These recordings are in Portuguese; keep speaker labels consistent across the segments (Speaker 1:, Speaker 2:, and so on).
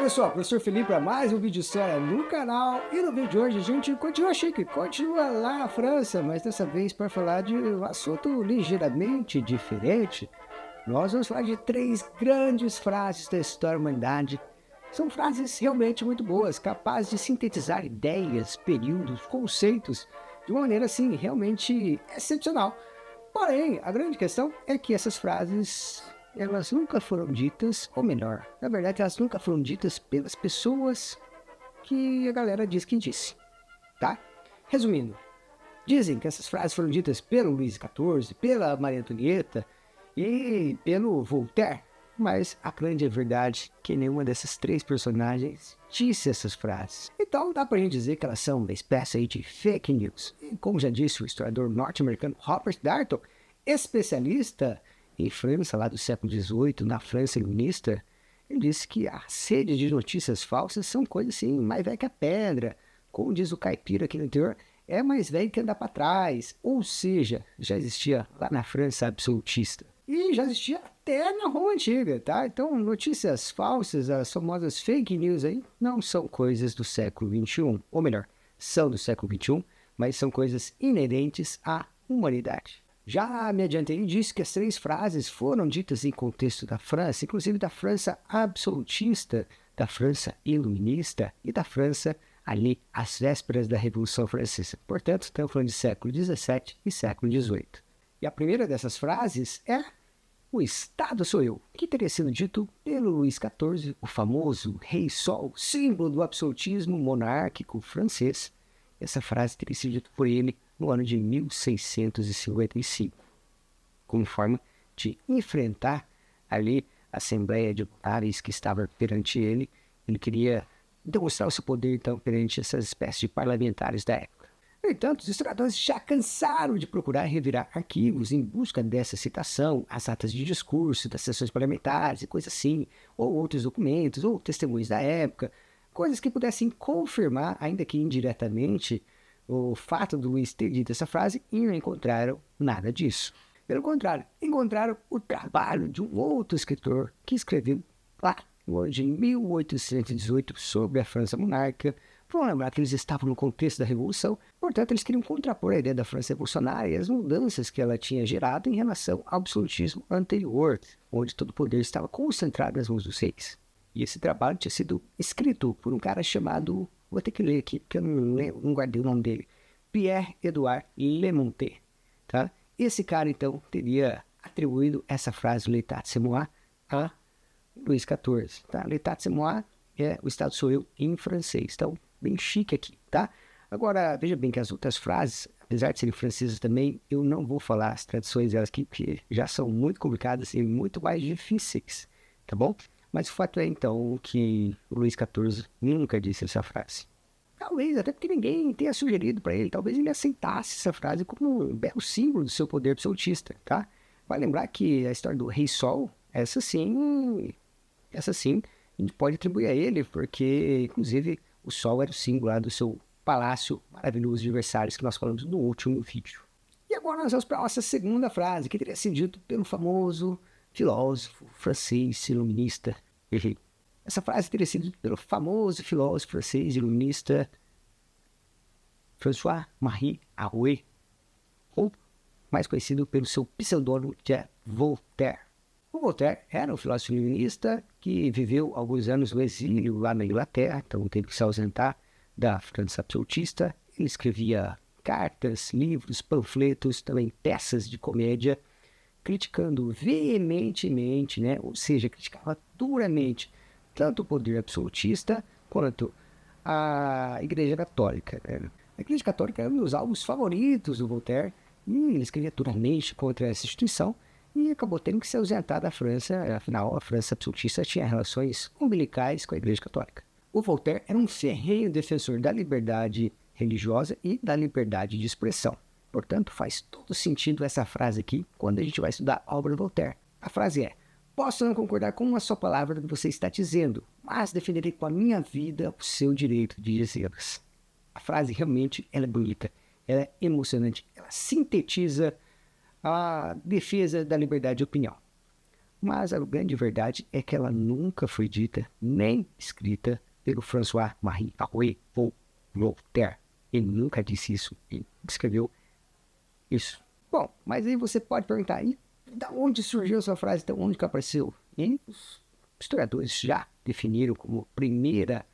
Speaker 1: pessoal, professor Felipe para mais um vídeo história no canal. E no vídeo de hoje a gente continua chique, continua lá na França, mas dessa vez para falar de um assunto ligeiramente diferente. Nós vamos falar de 3 grandes frases da história da humanidade. São frases realmente muito boas, capazes de sintetizar ideias, períodos, conceitos de uma maneira assim realmente excepcional. Porém, a grande questão é que essas frases elas nunca foram ditas, ou melhor, na verdade elas nunca foram ditas pelas pessoas que a galera diz que disse, tá? Resumindo, dizem que essas frases foram ditas pelo Luís XIV, pela Maria Antonieta e pelo Voltaire, mas a grande verdade é que nenhuma dessas 3 personagens disse essas frases. Então dá pra gente dizer que elas são uma espécie aí de fake news. E como já disse o historiador norte-americano Robert Darnton, especialista em França, lá do século XVIII, na França iluminista, ele disse que a sede de notícias falsas são coisas assim, mais velha que a pedra. Como diz o caipira aqui no interior, é mais velho que andar para trás. Ou seja, já existia lá na França absolutista. E já existia até na Roma Antiga, tá? Então, notícias falsas, as famosas fake news aí, não são coisas do século XXI. Ou melhor, são do século XXI, mas são coisas inerentes à humanidade. Já me adiantei e disse que as 3 frases foram ditas em contexto da França, inclusive da França absolutista, da França iluminista e da França ali às vésperas da Revolução Francesa. Portanto, estamos falando de século XVII e século XVIII. E a primeira dessas frases é "O Estado sou eu", que teria sido dito pelo Luís XIV, o famoso Rei Sol, símbolo do absolutismo monárquico francês. Essa frase teria sido dita por ele no ano de 1655, como forma de enfrentar ali a Assembleia de Notáveis que estava perante ele. Ele queria demonstrar o seu poder, então, perante essas espécies de parlamentares da época. No entanto, os historiadores já cansaram de procurar revirar arquivos em busca dessa citação, as atas de discurso das sessões parlamentares e coisas assim, ou outros documentos, ou testemunhos da época, coisas que pudessem confirmar, ainda que indiretamente, o fato do Luís ter dito essa frase, e não encontraram nada disso. Pelo contrário, encontraram o trabalho de um outro escritor que escreveu lá no ano de 1818 sobre a França monárquica. Vamos lembrar que eles estavam no contexto da Revolução, portanto eles queriam contrapor a ideia da França revolucionária e as mudanças que ela tinha gerado em relação ao absolutismo anterior, onde todo o poder estava concentrado nas mãos dos reis. E esse trabalho tinha sido escrito por um cara chamado, vou ter que ler aqui, porque eu não guardei o nome dele, Pierre-Edouard Lemontet, tá? Esse cara, então, teria atribuído essa frase, l'état c'est moi, a Luís XIV, tá? L'état c'est moi é o Estado sou eu em francês, então, bem chique aqui, tá? Agora, veja bem que as outras frases, apesar de serem francesas também, eu não vou falar as traduções delas aqui, porque já são muito complicadas e muito mais difíceis, tá bom? Mas o fato é, então, que o Luís XIV nunca disse essa frase. Talvez, até porque ninguém tenha sugerido para ele, talvez ele aceitasse essa frase como um belo símbolo do seu poder absolutista, tá? Vai lembrar que a história do Rei Sol, essa sim, a gente pode atribuir a ele, porque, inclusive, o Sol era o símbolo lá do seu palácio maravilhoso de Versalhes, que nós falamos no último vídeo. E agora nós vamos para a nossa segunda frase, que teria sido dito pelo famoso filósofo francês iluminista. Essa frase teria sido pelo famoso filósofo francês iluminista François-Marie Arouet, ou mais conhecido pelo seu pseudônimo de Voltaire. O Voltaire era um filósofo iluminista que viveu alguns anos no exílio lá na Inglaterra, então teve que se ausentar da França absolutista. Ele escrevia cartas, livros, panfletos, também peças de comédia, criticando veementemente, né? Ou seja, criticava duramente tanto o poder absolutista quanto a Igreja Católica, né? A Igreja Católica era um dos alvos favoritos do Voltaire, e ele escrevia duramente contra essa instituição e acabou tendo que se ausentar da França. Afinal, a França absolutista tinha relações umbilicais com a Igreja Católica. O Voltaire era um ferrenho defensor da liberdade religiosa e da liberdade de expressão. Portanto, faz todo sentido essa frase aqui quando a gente vai estudar a obra do Voltaire. A frase é: "Posso não concordar com uma só palavra que você está dizendo, mas defenderei com a minha vida o seu direito de dizê-las." A frase realmente ela é bonita, ela é emocionante, ela sintetiza a defesa da liberdade de opinião. Mas a grande verdade é que ela nunca foi dita nem escrita pelo François-Marie Arouet ou Voltaire. Ele nunca disse isso, ele escreveu isso. Bom, mas aí você pode perguntar, e da onde surgiu essa frase, de onde que apareceu? E os historiadores já definiram como primeira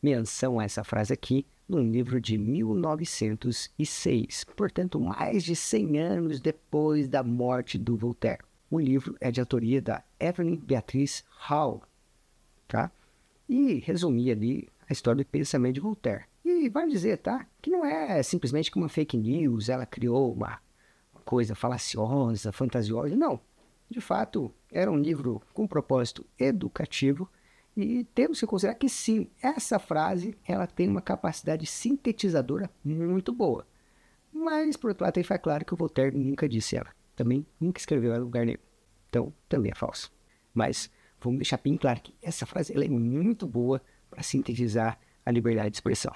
Speaker 1: menção a essa frase aqui no livro de 1906, portanto mais de 100 anos depois da morte do Voltaire. O livro é de autoria da Evelyn Beatriz Hall, tá? E resumia ali a história do pensamento de Voltaire. E vai dizer, tá, que não é simplesmente que uma fake news, ela criou uma coisa falaciosa, fantasiosa, não. De fato, era um livro com propósito educativo e temos que considerar que sim, essa frase ela tem uma capacidade sintetizadora muito boa. Mas, por outro lado, aí faz claro que o Voltaire nunca disse ela. Também nunca escreveu ela em lugar nenhum. Então, também é falso. Mas vamos deixar bem claro que essa frase ela é muito boa para sintetizar a liberdade de expressão.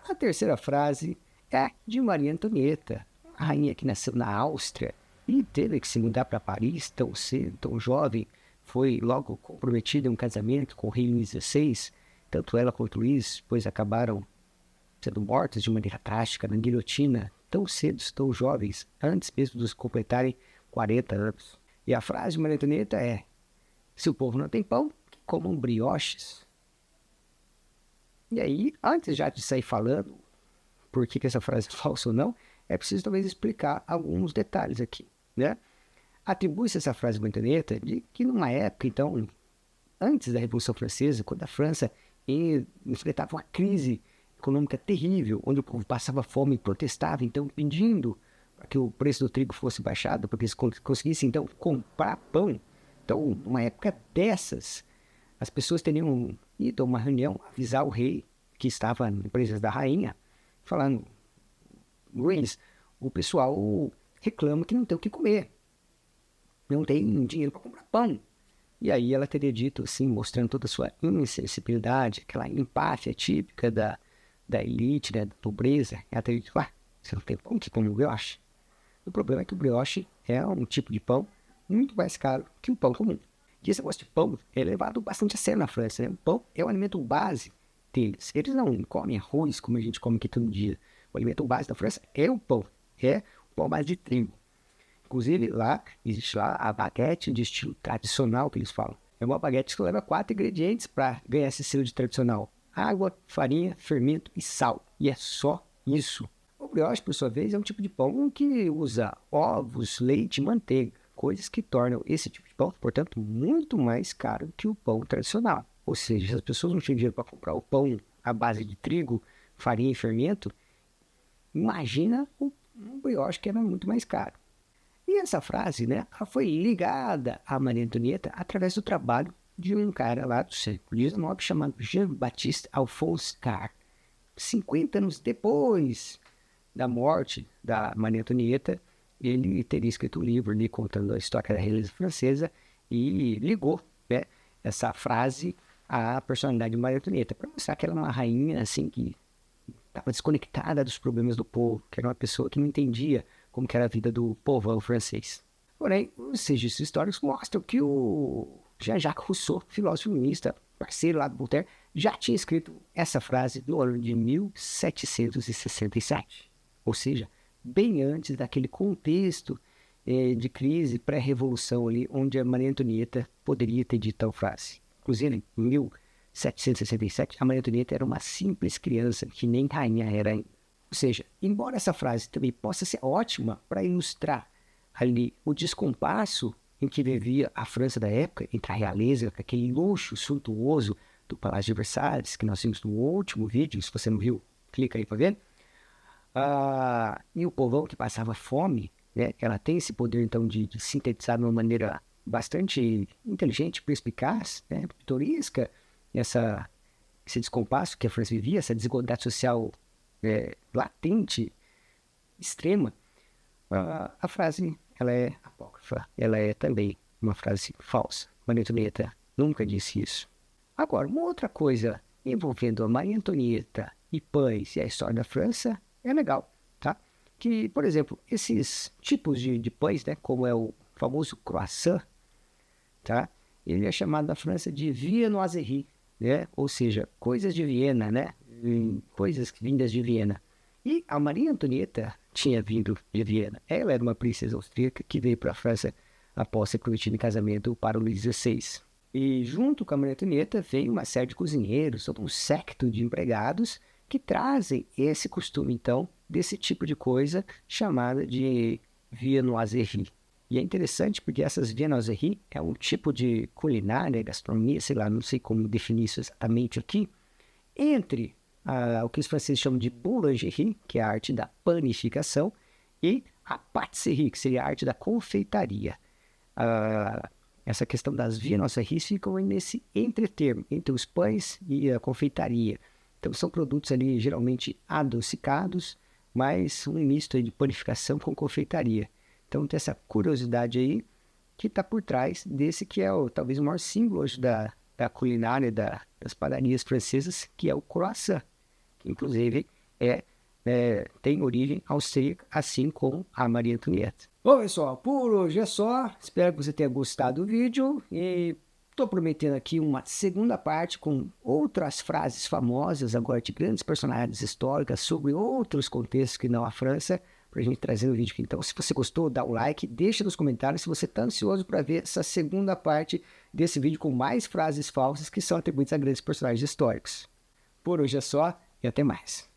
Speaker 1: A terceira frase é de Maria Antonieta, a rainha que nasceu na Áustria e teve que se mudar para Paris tão cedo, tão jovem. Foi logo comprometida em um casamento com o rei Luís XVI. Tanto ela quanto Luís, pois acabaram sendo mortos de maneira trágica na guilhotina, tão cedo, tão jovens, antes mesmo de completarem 40 anos. E a frase de Maria Antonieta é: se o povo não tem pão, que comam brioches. E aí, antes já de sair falando por que essa frase é falsa ou não, é preciso talvez explicar alguns detalhes aqui, né? Atribui-se essa frase de Maria Antonieta de que numa época, então, antes da Revolução Francesa, quando a França enfrentava uma crise econômica terrível, onde o povo passava fome e protestava, então, pedindo para que o preço do trigo fosse baixado, para que eles conseguissem, então, comprar pão. Então, numa época dessas, as pessoas teriam ido a uma reunião avisar o rei, que estava na presença da rainha, falando: Luiz, o pessoal reclama que não tem o que comer, não tem dinheiro para comprar pão. E aí ela teria dito assim, mostrando toda a sua insensibilidade, aquela empáfia típica da elite, né, da pobreza. Ela teria dito: você não tem pão que come o brioche? O problema é que o brioche é um tipo de pão muito mais caro que o pão comum. E esse negócio de pão é levado bastante a sério na França, né? O pão é o alimento base deles. Eles não comem arroz como a gente come aqui todo dia. O alimento base da França é o pão base de trigo. Inclusive, lá existe lá a baguete de estilo tradicional, que eles falam. É uma baguete que leva 4 ingredientes para ganhar esse estilo de tradicional: água, farinha, fermento e sal. E é só isso. O brioche, por sua vez, é um tipo de pão que usa ovos, leite e manteiga, coisas que tornam esse tipo de pão, portanto, muito mais caro que o pão tradicional. Ou seja, se as pessoas não têm dinheiro para comprar o pão à base de trigo, farinha e fermento, imagina um brioche que era muito mais caro. E essa frase, né, ela foi ligada a Maria Antonieta através do trabalho de um cara lá do século XIX chamado Jean-Baptiste Alphonse Karr. 50 anos depois da morte da Maria Antonieta, ele teria escrito um livro ali contando a história da realeza francesa e ligou, né, essa frase à personalidade de Maria Antonieta, para mostrar que ela era uma rainha assim que estava desconectada dos problemas do povo, que era uma pessoa que não entendia como que era a vida do povão francês. Porém, os registros históricos mostram que o Jean-Jacques Rousseau, filósofo feminista, parceiro lá do Voltaire, já tinha escrito essa frase no ano de 1767. Ou seja, bem antes daquele contexto de crise pré-revolução ali, onde a Maria Antonieta poderia ter dito tal frase. Inclusive, em 1767, a Maria Antonieta era uma simples criança, que nem rainha era ainda. Ou seja, embora essa frase também possa ser ótima para ilustrar ali o descompasso em que vivia a França da época, entre a realeza, aquele luxo suntuoso do Palácio de Versalhes, que nós vimos no último vídeo. Se você não viu, clica aí para ver. E o povão que passava fome, né, ela tem esse poder então de sintetizar de uma maneira bastante inteligente, perspicaz, né, pitoresca, esse descompasso que a França vivia, essa desigualdade social latente, extrema. A frase, ela é apócrifa, ela é também uma frase falsa. Maria Antonieta nunca disse isso. Agora, uma outra coisa envolvendo a Maria Antonieta e pães e a história da França é legal, tá? Que, por exemplo, esses tipos de pães, né, como é o famoso croissant, tá? ele é chamado na França de viennoiserie, né? Ou seja, coisas de Viena, né? Coisas vindas de Viena. E a Maria Antonieta tinha vindo de Viena. Ela era uma princesa austríaca que veio para a França após ser prometida em casamento para o Luís XVI. E junto com a Maria Antonieta veio uma série de cozinheiros, todo um séquito de empregados que trazem esse costume, então, desse tipo de coisa chamada de viennoiserie. E é interessante porque essas viennoiseries é um tipo de culinária, gastronomia, sei lá, não sei como definir isso exatamente aqui, entre o que os franceses chamam de boulangerie, que é a arte da panificação, e a pâtisserie, que seria a arte da confeitaria. Essa questão das viennoiseries ficam nesse entretermo, entre os pães e a confeitaria. Então são produtos ali geralmente adocicados, mas um misto de panificação com confeitaria. Então tem essa curiosidade aí que está por trás desse que é talvez o maior símbolo hoje da culinária das padarias francesas, que é o croissant, que inclusive tem origem austríaca, assim como a Maria Antonieta. Bom, pessoal, por hoje é só. Espero que você tenha gostado do vídeo e estou prometendo aqui uma segunda parte com outras frases famosas, agora de grandes personagens históricas sobre outros contextos que não a França, para a gente trazer no vídeo aqui. Então, se você gostou, dá um like, deixa nos comentários se você está ansioso para ver essa segunda parte desse vídeo com mais frases falsas que são atribuídas a grandes personagens históricos. Por hoje é só e até mais.